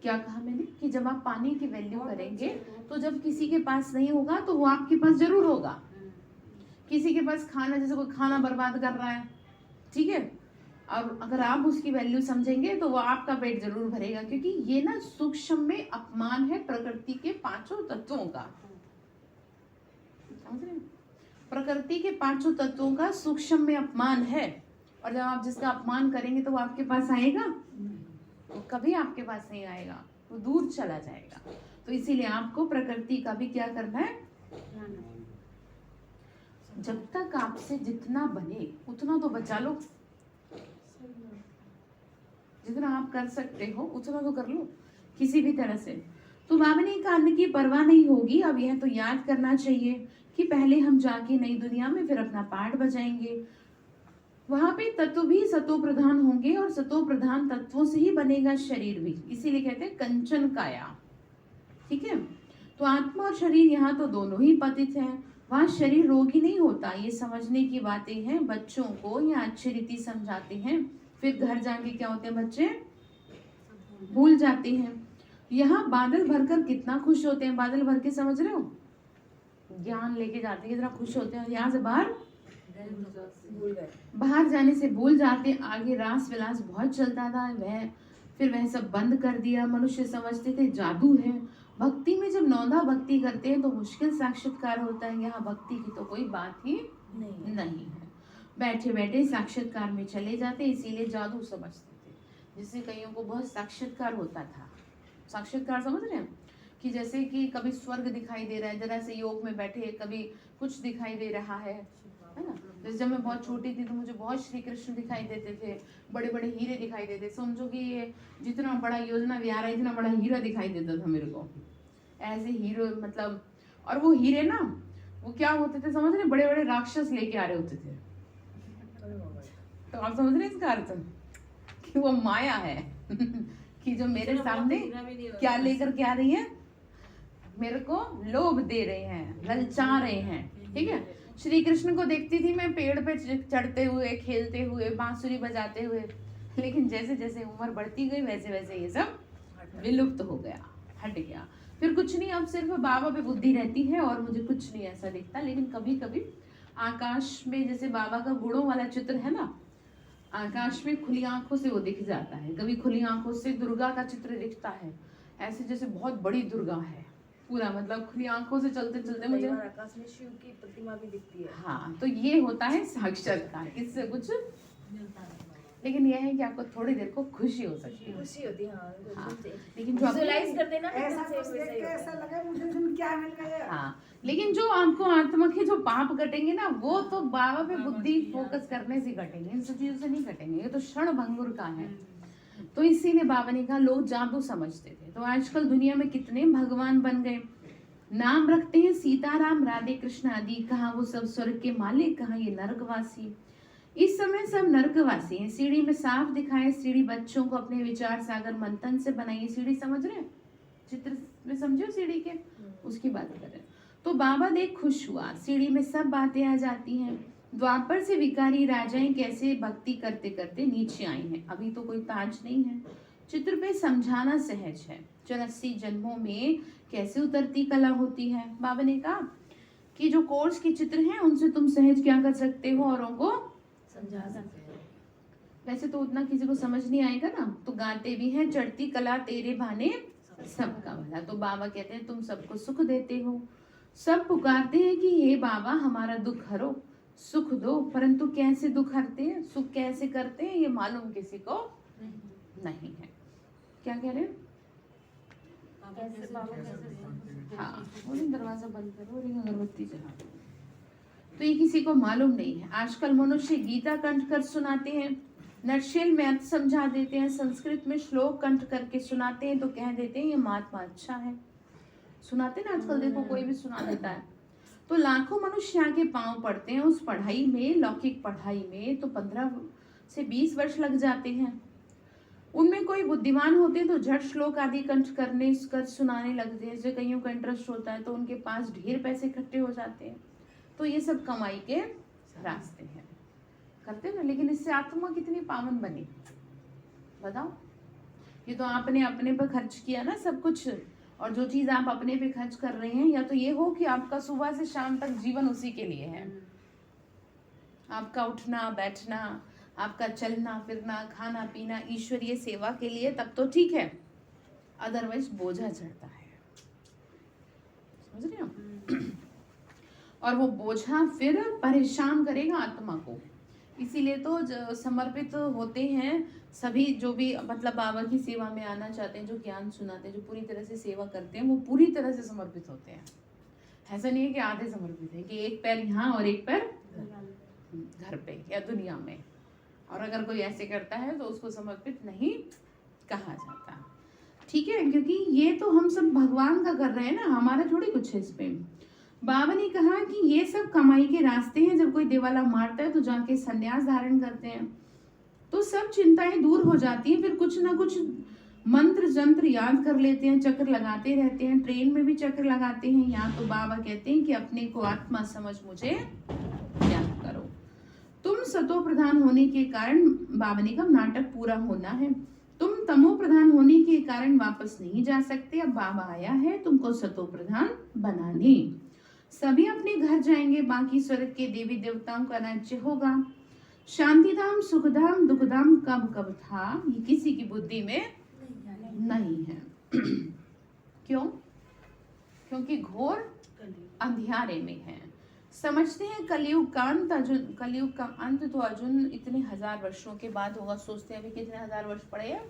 क्या कहा मैंने, कि जब आप पानी की वैल्यू करेंगे तो जब किसी के पास नहीं होगा तो वो आपके पास जरूर होगा। किसी के पास खाना, जैसे कोई खाना बर्बाद कर रहा है, ठीक है, और अगर आप उसकी वैल्यू समझेंगे तो वो आपका पेट जरूर भरेगा, क्योंकि ये ना सूक्ष्म में अपमान है प्रकृति के 5 तत्वों का। समझ रहे हैं? प्रकृति के 5 तत्वों का सूक्ष्म में अपमान है, और जब आप जिसका अपमान करेंगे तो वो आपके पास आएगा, तो कभी आपके पास नहीं आएगा, वो दूर चला जाएगा। तो इसीलिए आपको प्रकृति का भी क्या करना है, जब तक आपसे जितना बने उतना तो बचा लो, जितना आप कर सकते हो उतना तो कर लो किसी भी तरह से। तो बाबा ने कहा अन्न की परवाह नहीं होगी। अब यह तो याद करना चाहिए कि पहले हम जाके नई दुनिया में फिर अपना पाठ बजाएंगे, वहां पे तत्व भी सतो प्रधान होंगे, और सतो प्रधान तत्वों से ही बनेगा शरीर भी, इसीलिए कहते हैं कंचन काया। ठीक है, तो आत्मा और शरीर यहाँ तो दोनों ही पतित हैं, वहां शरीर रोगी नहीं होता। ये समझने की बातें हैं, बच्चों को या अच्छी रीति समझाते हैं, फिर घर जाके क्या होते हैं, बच्चे भूल जाते हैं। यहाँ बादल भरकर कितना खुश होते हैं, बादल भर के समझ रहे हो, ज्ञान लेके जाते हैं, कितना खुश होते हैं, यहाँ से बाहर जाने से भूल जाते। आगे रास विलास बहुत चलता था, फिर वह सब बंद कर दिया। मनुष्य समझते थे जादू है। भक्ति में जब नौधा भक्ति करते हैं तो मुश्किल साक्षात्कार होता है। यहाँ भक्ति की तो कोई बात ही नहीं है, बैठे बैठे साक्षात्कार में चले जाते, इसीलिए जादू समझते थे। जिससे कईयों को बहुत साक्षात्कार होता था, साक्षात्कार समझ रहे हैं, कि जैसे कि कभी स्वर्ग दिखाई दे रहा है, जरा से योग में बैठे कभी कुछ दिखाई दे रहा है ना। जैसे जब मैं बहुत छोटी थी तो मुझे बहुत श्री कृष्ण दिखाई देते थे, बड़े बड़े हीरे दिखाई देते, समझो कि ये जितना बड़ा योजना विहार है इतना बड़ा हीरा दिखाई देता था मेरे को, ऐसे हीरो मतलब। और वो हीरे ना वो क्या होते थे समझ रहे, बड़े बड़े राक्षस लेके आ रहे होते थे। तो आप समझ रहे इसका अर्थ कि वो माया है कि जो मेरे सामने क्या लेकर के आ रही है, मेरे को लोभ दे रहे हैं, ललचा रहे हैं। ठीक है, श्री कृष्ण को देखती थी मैं पेड़ पे चढ़ते हुए, खेलते हुए, बांसुरी बजाते हुए, लेकिन जैसे जैसे उम्र बढ़ती गई वैसे वैसे ये सब विलुप्त हो गया, हट गया। फिर कुछ नहीं, अब सिर्फ बाबा पे बुद्धि रहती है और मुझे कुछ नहीं ऐसा दिखता। लेकिन कभी कभी आकाश में जैसे बाबा का गुणों वाला चित्र है ना, आकाश में खुली आंखों से वो दिख जाता है, कभी खुली आंखों से दुर्गा का चित्र दिखता है, ऐसे जैसे बहुत बड़ी दुर्गा है पूरा, मतलब खुली आंखों से चलते चलते मुझे आकाश में शिव की प्रतिमा भी दिखती है। हाँ, तो ये होता है साक्षात्कार, इससे कुछ मिलता नहीं। लेकिन यह है कि आपको थोड़ी देर को खुशी हो सकती है, खुशी होती है। हाँ, लेकिन जो विजुअलाइज कर देना ऐसा लगा मुझे क्या मिल गया। हाँ, लेकिन जो आपको आत्मा के जो पाप कटेंगे ना, वो तो बाबा पे बुद्धि फोकस करने से कटेंगे, इन सब चीजों से नहीं कटेंगे। ये तो क्षण भंगुर का है। तो इसीलिए बाबा ने कहा लोग जादू समझते थे, तो आजकल दुनिया में कितने भगवान बन गए, नाम रखते हैं सीताराम, राधे कृष्ण आदि, कहाँ वो सब स्वर्ग के मालिक, कहाँ ये नरकवासी। इस समय सब नरकवासी हैं। सीढ़ी में साफ दिखाए, सीढ़ी बच्चों को अपने विचार सागर मंथन से बनाइए। सीढ़ी समझ रहे हैं, चित्र में समझो सीढ़ी के, उसकी बात करें। तो बाबा देख खुश हुआ, सीढ़ी में सब बातें आ जाती हैं। द्वापर से विकारी राजाएं कैसे भक्ति करते करते नीचे आई हैं। अभी तो कोई ताज नहीं है, चित्र पे समझाना सहज है। 84 जन्मों में कैसे उतरती कला होती है। बाबा ने कहा कि जो कोर्स के चित्र हैं उनसे तुम सहज क्या कर सकते हो, औरों को समझा सकते हो। वैसे तो उतना किसी को समझ नहीं आएगा ना, तो गाते भी हैं चढ़ती कला तेरे भाने सबका भला। तो बाबा कहते हैं तुम सबको सुख देते हो, सब पुकारते हैं कि हे बाबा हमारा दुख हरो, सुख दो, परंतु कैसे दुख हरते हैं, सुख कैसे करते हैं ये मालूम किसी को नहीं है। क्या कह रहे हैं? हाँ, दरवाजा बंद करो और अगरबत्ती जला दो। तो ये किसी को मालूम नहीं है। आजकल मनुष्य गीता कंठ कर सुनाते हैं, नटशेल में अर्थ समझा देते हैं, संस्कृत में श्लोक कंठ करके सुनाते हैं, तो कह देते हैं ये महात्मा अच्छा है। सुनाते ना आजकल, देखो कोई भी सुना देता है। तो लाखों मनुष्य आके पांव पड़ते हैं उस पढ़ाई में, लौकिक पढ़ाई में तो 15 से 20 वर्ष लग जाते हैं। उनमें कोई बुद्धिमान होते तो झट श्लोक आदि कंठ करने कर सुनाने लगते हैं। जो कईयों का इंटरेस्ट होता है तो उनके पास ढेर पैसे इकट्ठे हो जाते हैं। तो ये सब कमाई के रास्ते हैं, करते ना। लेकिन इससे आत्मा कितनी पावन बनी बताओ। ये तो आपने अपने पर खर्च किया ना सब कुछ, और जो चीज आप अपने पे खर्च कर रहे हैं, या तो ये हो कि आपका सुबह से शाम तक जीवन उसी के लिए है, आपका उठना बैठना, आपका चलना फिरना, खाना पीना ईश्वरीय सेवा के लिए, तब तो ठीक है, अदरवाइज बोझा चढ़ता है। समझ रहे हो? और वो बोझा फिर परेशान करेगा आत्मा को। इसीलिए तो समर्पित होते हैं सभी, जो भी मतलब बाबा की सेवा में आना चाहते हैं, जो ज्ञान सुनाते हैं, जो पूरी तरह से सेवा करते हैं, वो पूरी तरह से समर्पित होते हैं। ऐसा नहीं है कि आधे समर्पित है, कि एक पैर यहाँ और एक पैर घर पे या दुनिया में। और अगर कोई ऐसे करता है तो उसको समर्पित नहीं कहा जाता। ठीक है, क्योंकि ये तो हम सब भगवान का कर रहे हैं ना, हमारा थोड़ी कुछ है इसमें। बाबा ने कहा कि ये सब कमाई के रास्ते हैं। जब कोई दिवाला मारता है तो जाके संन्यास धारण करते हैं, तो सब चिंताएं दूर हो जाती हैं। फिर कुछ ना कुछ मंत्र जंत्र याद कर लेते हैं, चक्र लगाते रहते हैं, ट्रेन में भी चक्र लगाते हैं। यहाँ तो बाबा कहते हैं कि अपने को आत्मा समझ मुझे याद करो। तुम सतो प्रधान होने के कारण, बाबा ने कहा नाटक पूरा होना है, तुम तमो प्रधान होने के कारण वापस नहीं जा सकते। अब बाबा आया है तुमको सतो प्रधान बनाने। सभी अपने घर जाएंगे, बाकी स्वर्ग के देवी देवताओं का राज्य होगा। शांतिधाम सुखधाम दुखधाम कब कब था, ये किसी की बुद्धि में नहीं है। क्यों? क्योंकि घोर अंधियारे में है। समझते हैं कलयुग का अंत, अर्जुन कलयुग का अंत तो अर्जुन इतने 1000 वर्षों के बाद होगा। सोचते हैं अभी कितने 1000 वर्ष पड़े हैं?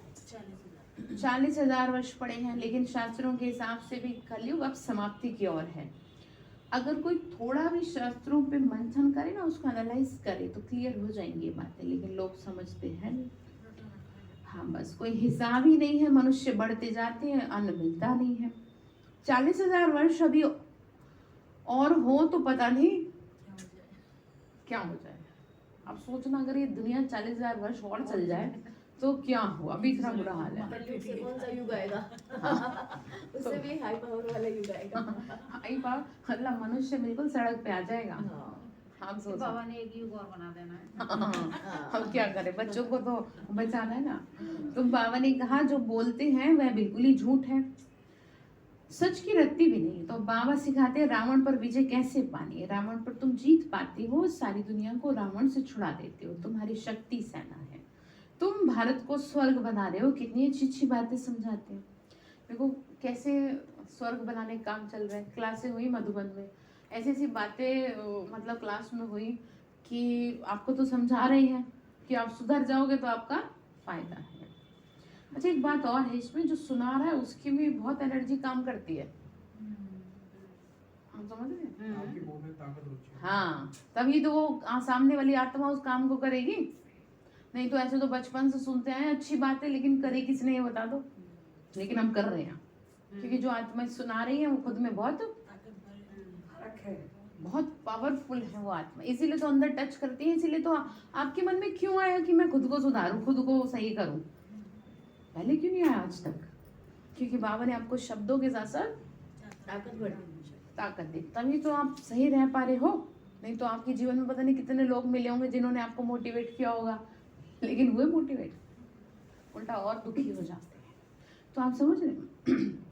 40,000 वर्ष पड़े हैं, लेकिन शास्त्रों के हिसाब से भी कलयुग अब समाप्ति की ओर है। अगर कोई थोड़ा भी शास्त्रों पे मंथन करे ना, उसको एनालाइज करे, तो क्लियर हो जाएंगी ये बातें, लेकिन लोग समझते हैं नहीं। हाँ, बस कोई हिसाब ही नहीं है, मनुष्य बढ़ते जाते हैं, अन्न मिलता नहीं है। 40,000 वर्ष अभी और हो तो पता नहीं क्या हो जाए। अब सोचना, अगर ये दुनिया 40,000 वर्ष और चल जाए तो क्या हो। अभी इतना बुरा हाल है। कलयुग से कौन सा युग आएगा? उससे भी हाई पावर वाला युग आएगा। हाई पावर मतलब मनुष्य बिल्कुल सड़क पे आ जाएगा। हम सोच बाबा ने एक युग और बना देना है। हम क्या करें, बच्चों को तो बचाना है ना। तो बाबा ने कहा जो बोलते हैं वह बिल्कुल ही झूठ है, सच की रत्ती भी नहीं। तो बाबा सिखाते हैं रावण पर विजय कैसे पानी है। रावण पर तुम जीत पाते हो, सारी दुनिया को रावण से छुड़ा देते हो, तुम्हारी शक्ति सेना है, तुम भारत को स्वर्ग बना रहे हो। कितनी अच्छी अच्छी बातें समझाते हैं। देखो कैसे स्वर्ग बनाने का काम चल रहा है। क्लासें हुई मधुबन में, ऐसी ऐसी बातें मतलब क्लास में हुई कि आपको तो समझा रही हैं कि आप सुधर जाओगे तो आपका फायदा है। अच्छा, एक बात और है इसमें, जो सुना रहा है उसकी भी बहुत एनर्जी काम करती है। हम समझ रहे हैं? आपकी मुंह में ताकत होती है। हाँ, तभी तो वो सामने वाली आत्मा उस काम को करेगी। नहीं तो ऐसे तो बचपन से सुनते हैं अच्छी बातें, लेकिन करे किसने ये बता दो। लेकिन हम कर रहे हैं, क्योंकि जो आत्मा सुना रही है वो खुद में बहुत पावरफुल है वो आत्मा, इसीलिए तो अंदर टच करती है। इसीलिए तो आपके मन में क्यों आया कि मैं खुद को सुधारूं, खुद को सही करूं? पहले क्यों नहीं आया आज तक? क्योंकि बाबा ने आपको शब्दों के साथ साथ ताकत दी, तभी तो आप सही रह पा रहे हो। नहीं तो आपके जीवन में पता नहीं कितने लोग मिले होंगे जिन्होंने आपको मोटिवेट किया होगा, लेकिन हुए मोटिवेट, उल्टा और दुखी हो जाते हैं। तो आप समझ रहे हैं?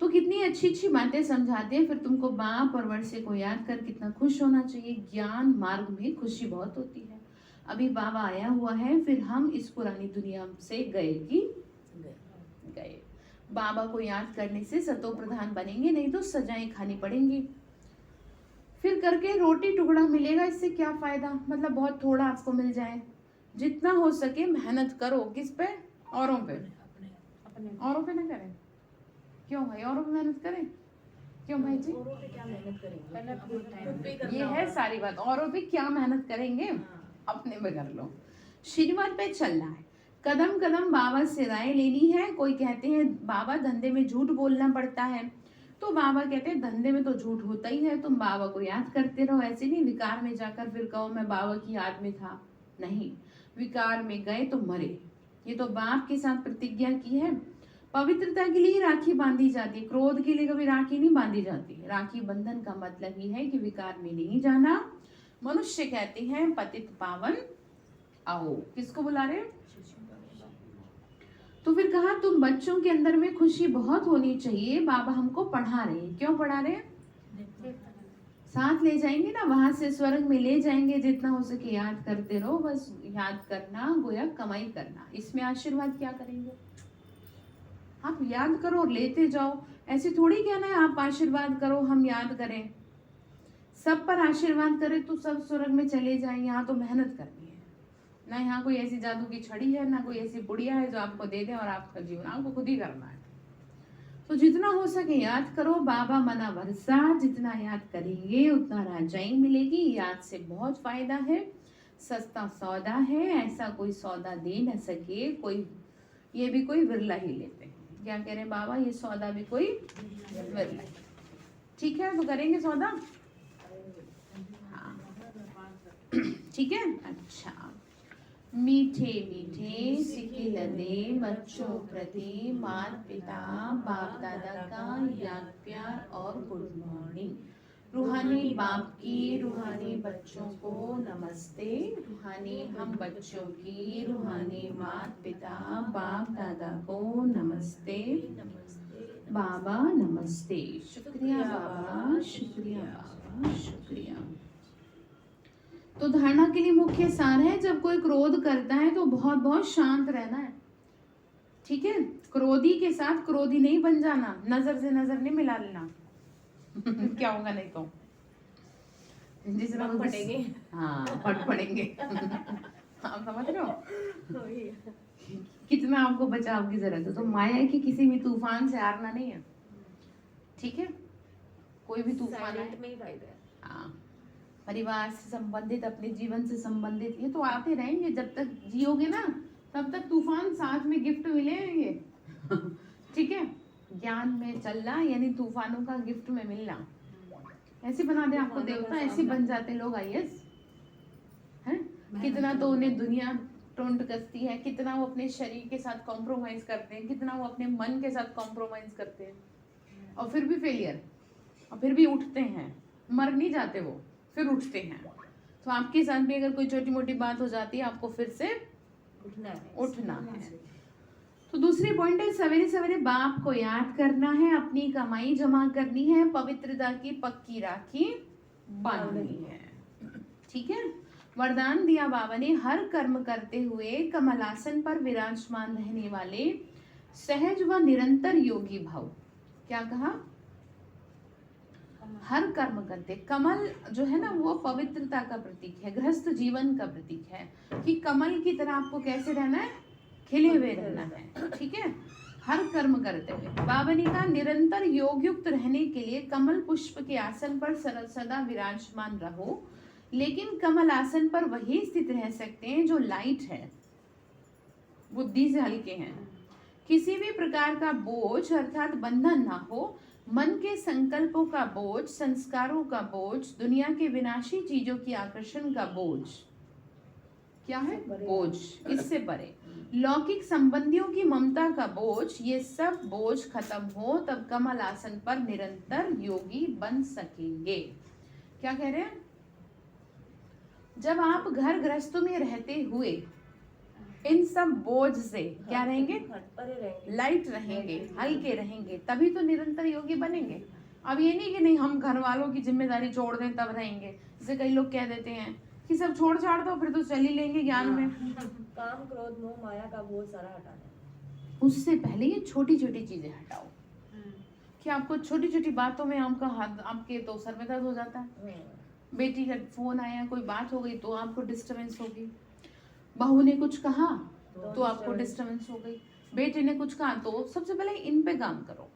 तो कितनी अच्छी अच्छी बातें समझाते हैं। फिर तुमको बाप और वर्षे को याद कर कितना खुश होना चाहिए। ज्ञान मार्ग में खुशी बहुत होती है। अभी बाबा आया हुआ है, फिर हम इस पुरानी दुनिया से गए। बाबा को याद करने से सतो प्रधान बनेंगे, नहीं तो सजाएं खानी पड़ेंगी। फिर करके रोटी टुकड़ा मिलेगा, इससे क्या फायदा? मतलब बहुत थोड़ा आपको मिल जाए। जितना हो सके मेहनत करो। किस पे? औरों पे। औरों पे ना करें। क्यों भाई औरों पे मेहनत करें? क्यों भाई जी? औरों पे क्या मेहनत करेंगे? ये है सारी बात। औरों पे क्या मेहनत करेंगे, अपने में कर लो। श्रीमत पे चलना है, कदम कदम बाबा से राय लेनी है। कोई कहते हैं बाबा धंधे में झूठ बोलना पड़ता है, तो बाबा कहते हैं धंधे में तो झूठ होता ही है, तुम बाबा को याद करते रहो। ऐसे नहीं विकार में जाकर फिर कहो मैं बाबा की याद में था। नहीं, विकार में गए तो मरे। ये तो बाप के साथ प्रतिज्ञा की है। पवित्रता के लिए राखी बांधी जाती है, क्रोध के लिए कभी राखी नहीं बांधी जाती। राखी बंधन का मतलब ही है कि विकार में नहीं जाना। मनुष्य कहते हैं पतित पावन आओ। किसको बुला रहे हैं? तो फिर कहा तुम बच्चों के अंदर में खुशी बहुत होनी चाहिए। बाबा हमको पढ़ा रहे हैं। क्यों पढ़ा रहे हैं? साथ ले जाएंगे ना, वहां से स्वर्ग में ले जाएंगे। जितना हो सके याद करते रहो। बस याद करना गोया कमाई करना। इसमें आशीर्वाद क्या करेंगे? आप याद करो और लेते जाओ। ऐसे थोड़ी कहना है आप आशीर्वाद करो हम याद करें। सब पर आशीर्वाद करें तो सब स्वर्ग में चले जाएं। यहाँ तो मेहनत करनी है ना। यहाँ कोई ऐसी जादू की छड़ी है ना, कोई ऐसी बुढ़िया है जो आपको दे दे और आपका जीवन आपको खुद ही करना है। तो जितना हो सके याद करो। बाबा मना भरसा, जितना याद करेंगे उतना राजाई मिलेगी। याद से बहुत फायदा है, सस्ता सौदा है। ऐसा कोई सौदा दे न सके कोई, ये भी कोई विरला ही लेते हैं। क्या कह रहे हैं बाबा? ये सौदा भी कोई विरला। ठीक है, तो करेंगे सौदा? हाँ ठीक है। अच्छा, मीठे मीठे सिके लदे बच्चों प्रति माता पिता बाप दादा का याद प्यार और गुड मॉर्निंग। रूहानी बाप की रूहानी बच्चों को नमस्ते। रूहानी हम बच्चों की रूहानी माता पिता बाप दादा को नमस्ते। बाबा नमस्ते। शुक्रिया बाबा, शुक्रिया बाबा, शुक्रिया। तो धारणा के लिए मुख्य सार है, जब कोई क्रोध करता है तो बहुत बहुत शांत रहना है। ठीक है, क्रोधी के साथ क्रोधी नहीं बन जाना। नजर से नजर नहीं मिला लेना। क्या होगा नहीं तो जिस तरह फटेंगे। हाँ, फट पड़ेंगे। आप समझ रहे हो? कितना आपको बचाव की जरूरत है। तो माया की किसी भी तूफान से हारना नहीं है, ठीक है। कोई भी तूफान आए, साइलेंट में ही फायदा है। हाँ, परिवार से संबंधित, अपने जीवन से संबंधित, ये तो आते रहेंगे। जब तक जियोगे ना तब तक तूफान साथ में गिफ्ट मिलेंगे ठीक है। ज्ञान में चलना यानी तूफानों का गिफ्ट में मिलना। ऐसे बना दे आपको देवता, ऐसे बन जाते लोग आईएएस हैं। कितना तो उन्हें दुनिया टोंट कसती है, कितना वो अपने शरीर के साथ कॉम्प्रोमाइज करते हैं, कितना वो अपने मन के साथ कॉम्प्रोमाइज करते हैं, और फिर भी फेलियर, और फिर भी उठते हैं। मर नहीं जाते वो, फिर उठते हैं। तो आपके साथ भी अगर कोई छोटी मोटी बात हो जाती है, आपको फिर से उठना है। तो दूसरी पॉइंट है, सवेरे सवेरे बाप को याद करना है, अपनी कमाई जमा करनी है, पवित्रता की पक्की राखी बांधनी है, ठीक है। वरदान दिया बाबा ने, हर कर्म करते हुए कमलासन पर विराजमान रहने वाले सहज व निरंतर योगी भव। क्या कहा? हर कर्म करते, कमल जो है ना वो पवित्रता का प्रतीक है, गृहस्थ जीवन का प्रतीक है, कि कमल की तरह आपको कैसे रहना है, खिले हुए रहना है, ठीक है। हर कर्म करते हुए बाबा ने कहा, निरंतर योग युक्त रहने के लिए कमल पुष्प के आसन पर सदा विराजमान रहो, लेकिन कमल आसन पर वही स्थित रह सकते हैं जो लाइट है, बुद्धि से हल्के हैं। किसी भी प्रकार का बोझ अर्थात बंधन ना हो, मन के संकल्पों का बोझ, संस्कारों का बोझ, दुनिया के विनाशी चीजों की आकर्षण का बोझ, क्या है बोझ, इससे परे लौकिक संबंधियों की ममता का बोझ, ये सब बोझ खत्म हो तब कमल आसन पर निरंतर योगी बन सकेंगे। क्या कह रहे हैं? जब आप घर गृहस्थों में रहते हुए इन सब बोझ से क्या रहेंगे, लाइट रहेंगे, हल्के रहेंगे, तभी तो निरंतर योगी बनेंगे। अब ये नहीं कि नहीं हम घर वालों की जिम्मेदारी छोड़ दें तब रहेंगे। जैसे कई लोग कह देते हैं कि सब छोड़ छाड़ दो फिर तो चल ही लेंगे ज्ञान में। काम क्रोध मोह माया का बोझ सारा हटाना है। उससे पहले ये छोटी छोटी चीजें हटाओ, कि आपको छोटी छोटी बातों में आपका हाथ, आपके तो सर में दर्द हो जाता है। बेटी का फोन आया, कोई बात हो गई तो आपको डिस्टर्बेंस होगी, बहू ने कुछ कहा तो आपको डिस्टर्बेंस हो गई, बेटे ने कुछ कहा, तो सबसे पहले इन पे काम करो,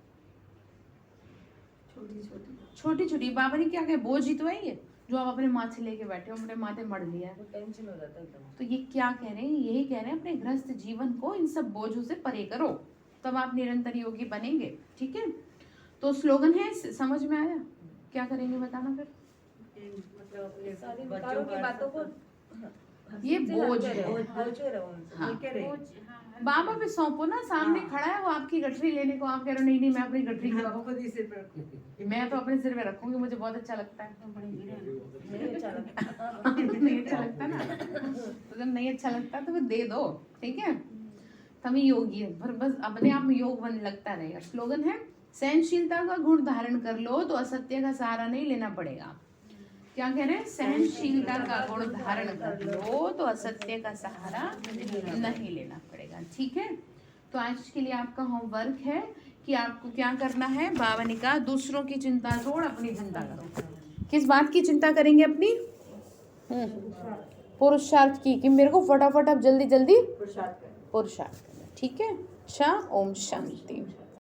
छोटी छोटी। बाबा ने क्या कहा, बोझ ही तो है ये जो आप अपने माथे लेके बैठे हो, अपने माथे मर लिया है, टेंशन हो जाता है एकदम। तो ये क्या कह रहे हैं, यही कह रहे हैं अपने गृहस्थ जीवन को इन सब बोझों से परे करो, तब आप निरंतर योगी बनेंगे, ठीक है। तो स्लोगन है, समझ में आया? क्या करेंगे बताना फिर। मतलब सारी विकारों की बातों को ये बोझ है, हाँ। बाबा पे सौंपो ना, सामने खड़ा है वो आपकी गठरी लेने को, आप कह रहे हो नहीं नहीं मैं अपनी गठरी मैं तो अपने सिर पे रखूंगी, मुझे बहुत अच्छा लगता है। नहीं अच्छा लगता ना, तो जब नहीं अच्छा लगता तो फिर दे दो, ठीक है। तभी योगी है, पर बस अपने आप में योग बन लगता रहेगा। स्लोगन है, सहनशीलता का गुण धारण कर लो तो असत्य का सहारा नहीं लेना पड़ेगा। क्या कह रहे हैं? सहनशीलता का गुण धारण कर लो तो असत्य का सहारा नहीं लेना पड़ेगा, ठीक है। तो आज के लिए आपका होमवर्क है कि आपको क्या करना है। बाबा ने कहा दूसरों की चिंता छोड़ अपनी चिंता करो। किस बात की चिंता करेंगे? अपनी पुरुषार्थ की, कि मेरे को फटाफट अब जल्दी जल्दी पुरुषार्थ करना, ठीक है। ओम शांति।